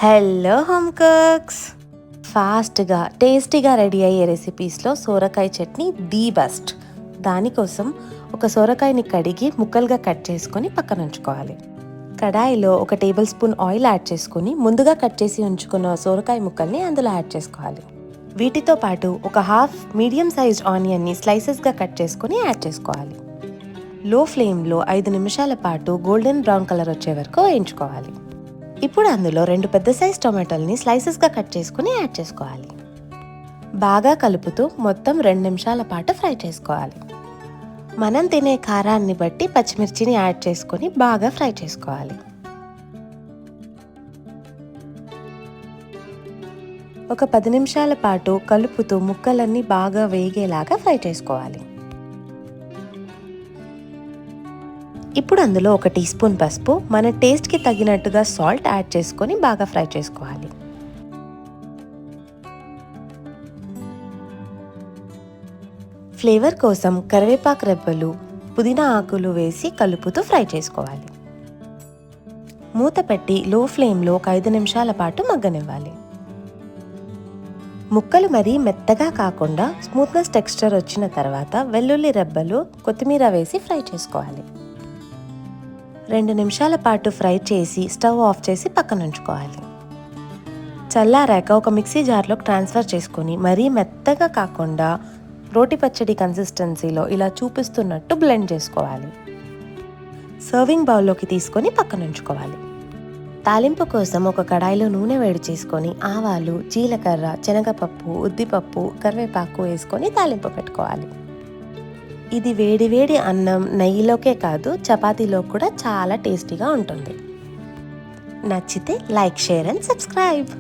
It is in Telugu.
హలో హోమ్ కుక్స్, ఫాస్ట్గా టేస్టీగా రెడీ అయ్యే రెసిపీస్లో సోరకాయ చట్నీ ది బెస్ట్. దానికోసం ఒక సోరకాయని కడిగి ముక్కలుగా కట్ చేసుకొని పక్కన ఉంచుకోవాలి. కడాయిలో 1 టేబుల్ స్పూన్ ఆయిల్ యాడ్ చేసుకొని ముందుగా కట్ చేసి ఉంచుకున్న సోరకాయ ముక్కల్ని అందులో యాడ్ చేసుకోవాలి. వీటితో పాటు ఒక హాఫ్ మీడియం సైజ్డ్ ఆనియన్ని స్లైసెస్గా కట్ చేసుకొని యాడ్ చేసుకోవాలి. లో ఫ్లేమ్లో 5 నిమిషాల పాటు గోల్డెన్ బ్రౌన్ కలర్ వచ్చే వరకు వేయించుకోవాలి. ఇప్పుడు అందులో 2 పెద్ద సైజ్ టొమాటోల్ని స్లైసెస్గా కట్ చేసుకుని యాడ్ చేసుకోవాలి. బాగా కలుపుతూ మొత్తం 2 నిమిషాల పాటు ఫ్రై చేసుకోవాలి. మనం తినే కారాన్ని బట్టి పచ్చిమిర్చిని యాడ్ చేసుకొని బాగా ఫ్రై చేసుకోవాలి. ఒక 10 నిమిషాల పాటు కలుపుతూ ముక్కలన్నీ బాగా వేగేలాగా ఫ్రై చేసుకోవాలి. ఇప్పుడు అందులో 1 టీ స్పూన్ పసుపు, మన టేస్ట్కి తగినట్టుగా సాల్ట్ యాడ్ చేసుకొని బాగా ఫ్రై చేసుకోవాలి. ఫ్లేవర్ కోసం కరివేపాకు రెబ్బలు, పుదీనా ఆకులు వేసి కలుపుతూ ఫ్రై చేసుకోవాలి. మూత పెట్టి లో ఫ్లేమ్లో ఒక 5 నిమిషాల పాటు మగ్గనివ్వాలి. ముక్కలు మరీ మెత్తగా కాకుండా స్మూత్నెస్ టెక్స్చర్ వచ్చిన తర్వాత వెల్లుల్లి రెబ్బలు, కొత్తిమీర వేసి ఫ్రై చేసుకోవాలి. 2 నిమిషాల పాటు ఫ్రై చేసి స్టవ్ ఆఫ్ చేసి పక్కన ఉంచుకోవాలి. చల్లారాక ఒక మిక్సీ జార్లోకి ట్రాన్స్ఫర్ చేసుకొని మరీ మెత్తగా కాకుండా రోటి పచ్చడి కన్సిస్టెన్సీలో ఇలా చూపిస్తున్నట్టు బ్లెండ్ చేసుకోవాలి. సర్వింగ్ బౌల్లోకి తీసుకొని పక్కన ఉంచుకోవాలి. తాలింపు కోసం ఒక కడాయిలో నూనె వేడి చేసుకొని ఆవాలు, జీలకర్ర, శనగపప్పు, ఉద్దిపప్పు, కరివేపాకు వేసుకొని తాలింపు పెట్టుకోవాలి. ఇది వేడి అన్నం, నెయ్యిలోకే కాదు చపాతీలో కూడా చాలా టేస్టీగా ఉంటుంది. నచ్చితే లైక్, షేర్ అండ్ సబ్స్క్రైబ్.